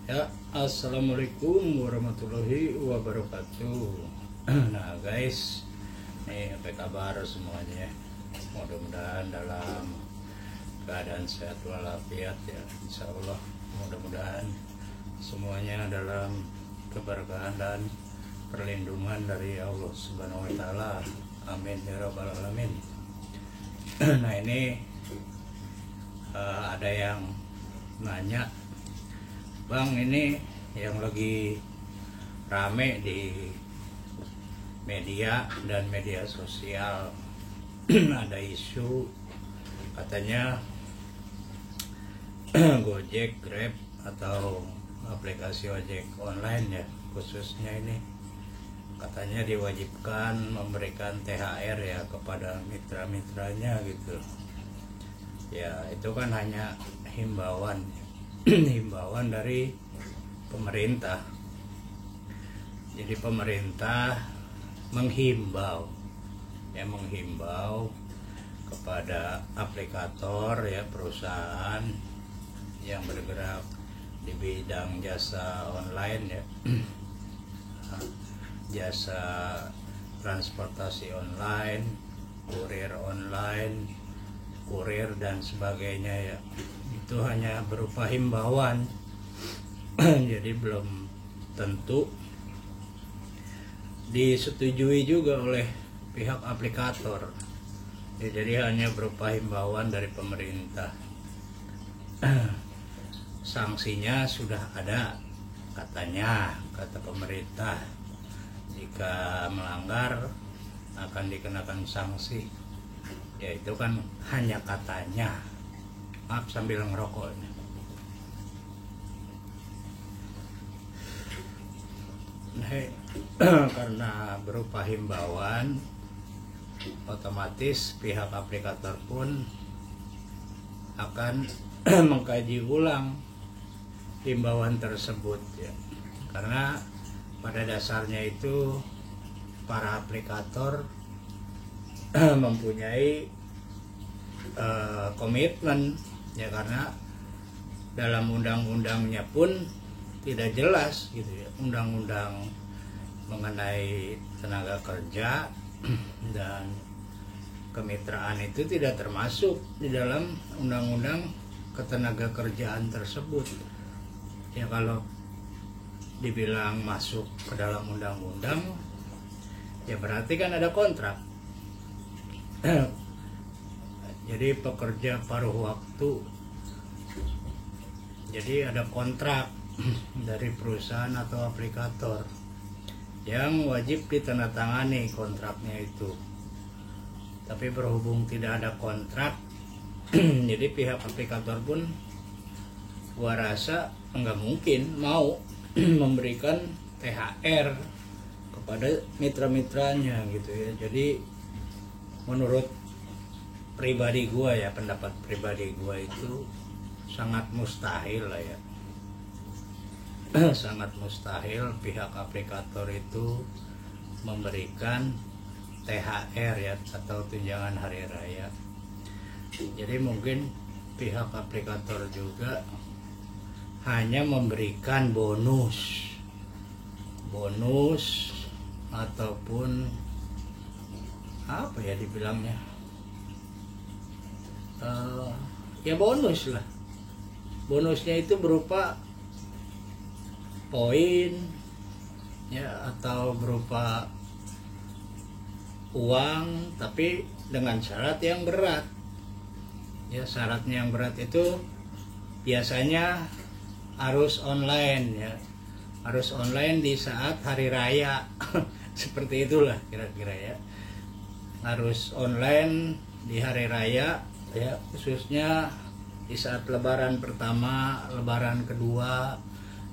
Ya, assalamualaikum warahmatullahi wabarakatuh. Nah guys, nih apa kabar semuanya? Mudah-mudahan dalam keadaan sehat walafiat ya, insya Allah. Mudah-mudahan semuanya dalam keberkahan dan perlindungan dari Allah Subhanahu Wa Taala. Amin ya rabbal alamin. Nah ini ada yang nanya, Bang, ini yang lagi rame di media dan media sosial ada isu katanya Gojek, Grab atau aplikasi ojek online ya khususnya ini katanya diwajibkan memberikan THR ya kepada mitra-mitranya gitu. Ya itu kan hanya himbauan himbauan dari pemerintah. Jadi pemerintah menghimbau kepada aplikator ya, perusahaan yang bergerak di bidang jasa online ya, jasa transportasi online, kurir dan sebagainya ya, itu hanya berupa himbauan. Jadi belum tentu disetujui juga oleh pihak aplikator ya, jadi hanya berupa himbauan dari pemerintah. Sanksinya sudah ada katanya, kata pemerintah, jika melanggar akan dikenakan sanksi. Ya itu kan hanya katanya. Maaf sambil ngerokok ini. Nah, karena berupa himbauan, otomatis pihak aplikator pun akan mengkaji ulang himbauan tersebut ya. Karena pada dasarnya itu para aplikator mempunyai komitmen ya, karena dalam undang-undangnya pun tidak jelas gitu ya, undang-undang mengenai tenaga kerja dan kemitraan itu tidak termasuk di dalam undang-undang ketenaga kerjaan tersebut ya. Kalau dibilang masuk ke dalam undang-undang ya berarti kan ada kontrak. Jadi pekerja paruh waktu, jadi ada kontrak dari perusahaan atau aplikator yang wajib ditandatangani kontraknya itu. Tapi berhubung tidak ada kontrak, jadi pihak aplikator pun gua rasa nggak mungkin mau memberikan THR kepada mitra-mitranya gitu ya. Jadi menurut pribadi gua ya, pendapat pribadi gua itu sangat mustahil lah ya. Sangat mustahil pihak aplikator itu memberikan THR ya, atau tunjangan hari raya. Jadi mungkin pihak aplikator juga hanya memberikan bonus ataupun apa ya dibilangnya, ya bonus lah. Bonusnya itu berupa poin ya, atau berupa uang, tapi dengan syarat yang berat ya. Syaratnya yang berat itu biasanya harus online ya, harus online di saat hari raya. Seperti itulah kira-kira ya, harus online di hari raya ya, khususnya di saat lebaran pertama, lebaran kedua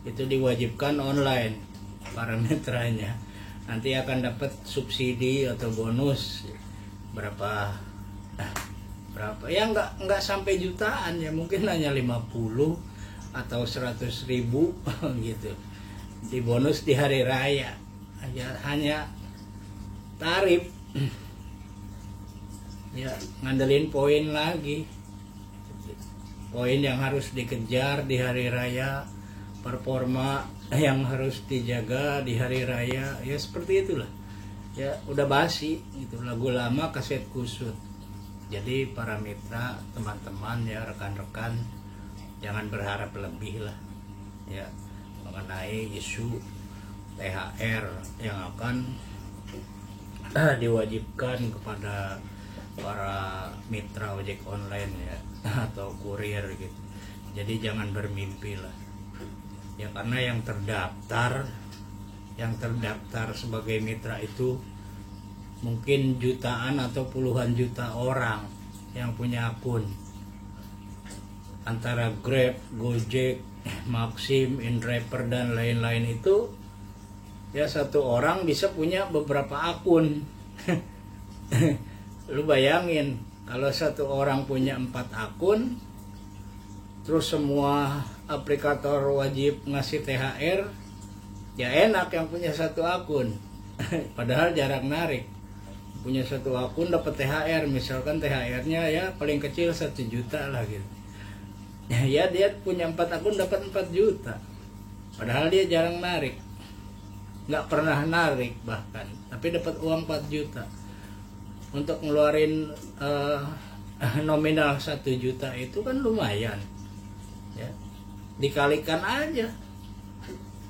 itu diwajibkan online para mitranya. Nanti akan dapat subsidi atau bonus berapa ya, nggak sampai jutaan ya, mungkin hanya 50 atau 100.000 gitu di bonus di hari raya ya, hanya tarif ya, ngandelin poin lagi, poin yang harus dikejar di hari raya performa yang harus dijaga di hari raya, ya seperti itulah. Ya udah basi gitu, lagu lama kaset kusut. Jadi para mitra, teman-teman ya, rekan-rekan, jangan berharap lebih lah ya mengenai isu THR yang akan diwajibkan kepada para mitra ojek online ya atau kurir gitu. Jadi jangan bermimpi lah ya, karena yang terdaftar sebagai mitra itu mungkin jutaan atau puluhan juta orang yang punya akun, antara Grab, Gojek, Maxim, InDriver dan lain-lain itu ya, satu orang bisa punya beberapa akun. Lu bayangin kalau satu orang punya 4 akun, terus semua aplikator wajib ngasih THR, ya enak yang punya satu akun. Padahal jarang narik. Punya satu akun dapat THR, misalkan THR-nya ya paling kecil 1 juta lah gitu. Ya dia punya 4 akun dapat 4 juta. Padahal dia jarang narik, nggak pernah narik bahkan, tapi dapat uang 4 juta. Untuk ngeluarin nominal 1 juta itu kan lumayan ya, dikalikan aja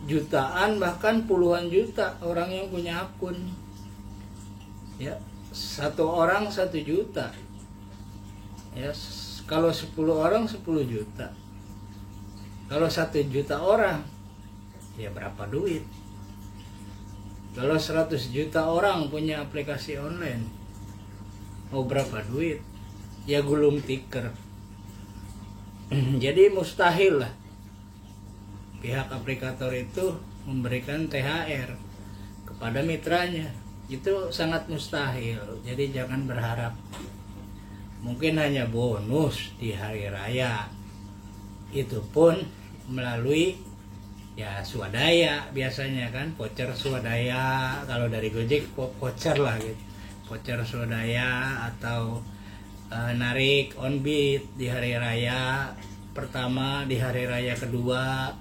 jutaan bahkan puluhan juta orang yang punya akun ya. Satu orang 1 juta ya, kalau 10 orang 10 juta, kalau 1 juta orang ya berapa duit? Kalau 100 juta orang punya aplikasi online, mau berapa duit? Ya gulung tikar. Jadi mustahil lah pihak aplikator itu memberikan THR kepada mitranya, itu sangat mustahil. Jadi jangan berharap. Mungkin hanya bonus di hari raya, itu pun melalui ya swadaya biasanya kan, voucher swadaya. Kalau dari Gojek voucher lah gitu, voucher swadaya atau narik on beat di hari raya pertama, di hari raya kedua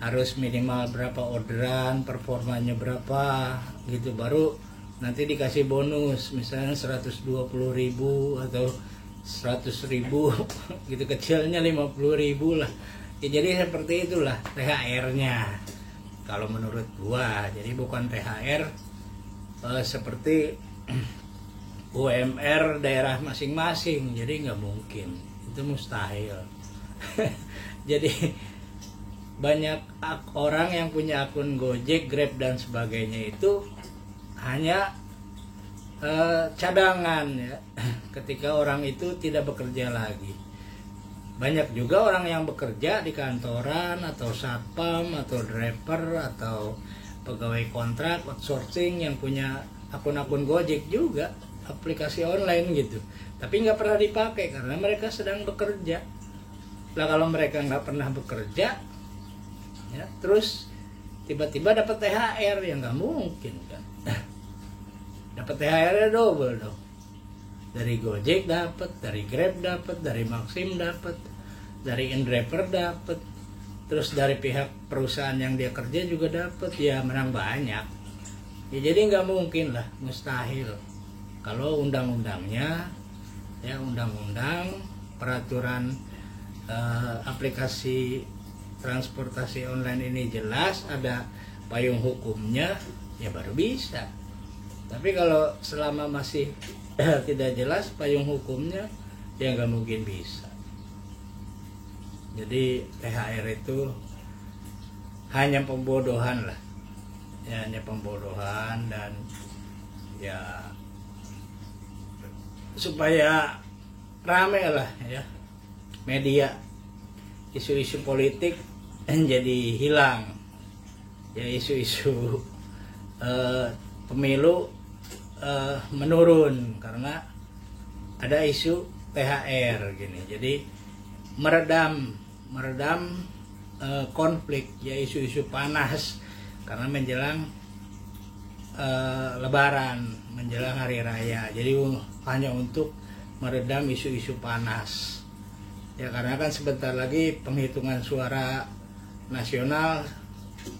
harus minimal berapa orderan, performanya berapa gitu, baru nanti dikasih bonus misalnya 120.000 atau 100.000 gitu, kecilnya 50.000 lah ya. Jadi seperti itulah THR-nya kalau menurut gua. Jadi bukan THR seperti UMR daerah masing-masing, jadi nggak mungkin, itu mustahil. Jadi banyak orang yang punya akun Gojek, Grab dan sebagainya itu hanya cadangan ya, ketika orang itu tidak bekerja lagi. Banyak juga orang yang bekerja di kantoran atau satpam atau driver atau pegawai kontrak outsourcing yang punya akun-akun Gojek juga, aplikasi online gitu, tapi nggak pernah dipakai karena mereka sedang bekerja. Lah kalau mereka nggak pernah bekerja ya, terus tiba-tiba dapat THR, ya nggak mungkin kan. Dapat THR double dong, dari Gojek dapat, dari Grab dapat, dari Maxim dapat, dari InDriver dapat, terus dari pihak perusahaan yang dia kerja juga dapat, ya menang banyak ya. Jadi nggak mungkin lah, mustahil. Kalau undang-undangnya ya, undang-undang peraturan aplikasi transportasi online ini jelas, ada payung hukumnya, ya baru bisa. Tapi kalau selama masih tidak jelas payung hukumnya, ya nggak mungkin bisa. Jadi THR itu hanya pembodohan lah ya, hanya pembodohan. Dan ya supaya rame lah ya media, isu-isu politik jadi hilang ya, isu-isu pemilu menurun karena ada isu THR gini. Jadi meredam konflik ya, isu-isu panas karena menjelang Lebaran, menjelang hari raya. Jadi hanya untuk meredam isu-isu panas ya, karena kan sebentar lagi penghitungan suara nasional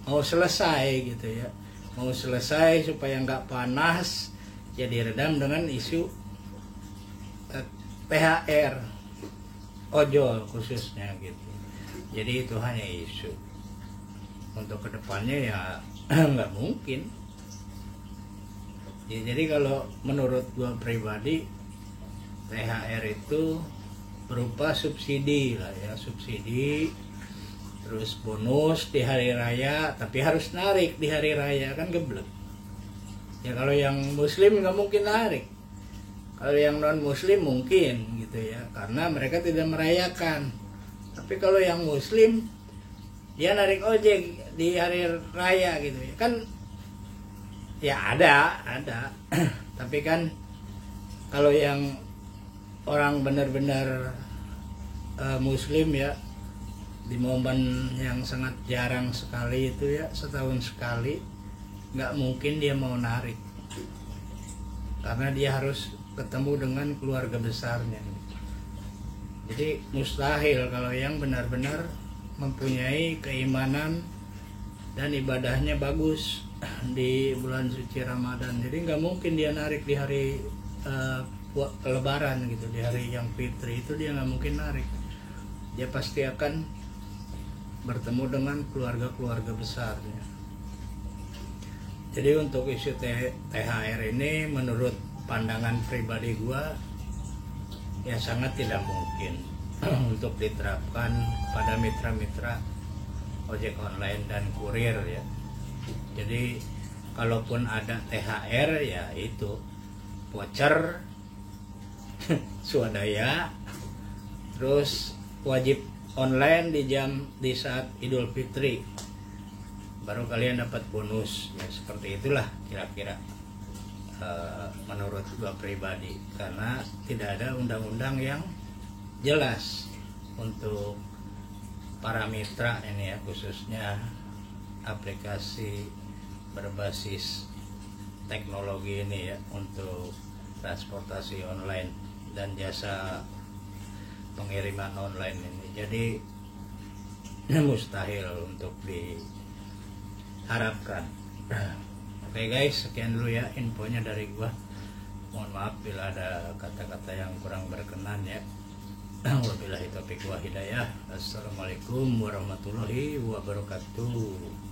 mau selesai gitu ya, mau selesai supaya nggak panas, jadi redam dengan isu THR ojol khususnya gitu. Jadi itu hanya isu. Untuk kedepannya ya nggak mungkin. Ya, jadi kalau menurut gua pribadi, THR itu berupa subsidi lah ya, subsidi, terus bonus di hari raya, tapi harus narik di hari raya, kan geblek. Ya kalau yang muslim nggak mungkin narik, kalau yang non muslim mungkin gitu ya, karena mereka tidak merayakan. Tapi kalau yang muslim dia narik ojek di hari raya gitu ya, kan ya ada tapi kan kalau yang orang benar-benar muslim ya, di momen yang sangat jarang sekali itu ya, setahun sekali, nggak mungkin dia mau narik, karena dia harus ketemu dengan keluarga besarnya. Jadi mustahil kalau yang benar-benar mempunyai keimanan dan ibadahnya bagus di bulan suci Ramadan. Jadi nggak mungkin dia narik di hari Lebaran gitu, di hari yang fitri itu dia nggak mungkin narik. Dia pasti akan bertemu dengan keluarga-keluarga besarnya. Jadi untuk isu THR ini menurut pandangan pribadi gua ya sangat tidak mungkin untuk diterapkan pada mitra-mitra ojek online dan kurir ya. Jadi kalaupun ada THR ya itu voucher swadaya, terus wajib online di saat Idul Fitri, baru kalian dapat bonus ya, seperti itulah kira-kira menurut gua pribadi, karena tidak ada undang-undang yang jelas untuk para mitra ini ya, khususnya aplikasi berbasis teknologi ini ya, untuk transportasi online dan jasa pengiriman online ini. Jadi mustahil untuk diharapkan. Oke guys, sekian dulu ya infonya dari gua. Mohon maaf bila ada kata-kata yang kurang berkenan ya. Wabillahi taufiq wa hidayah. Assalamualaikum warahmatullahi wabarakatuh.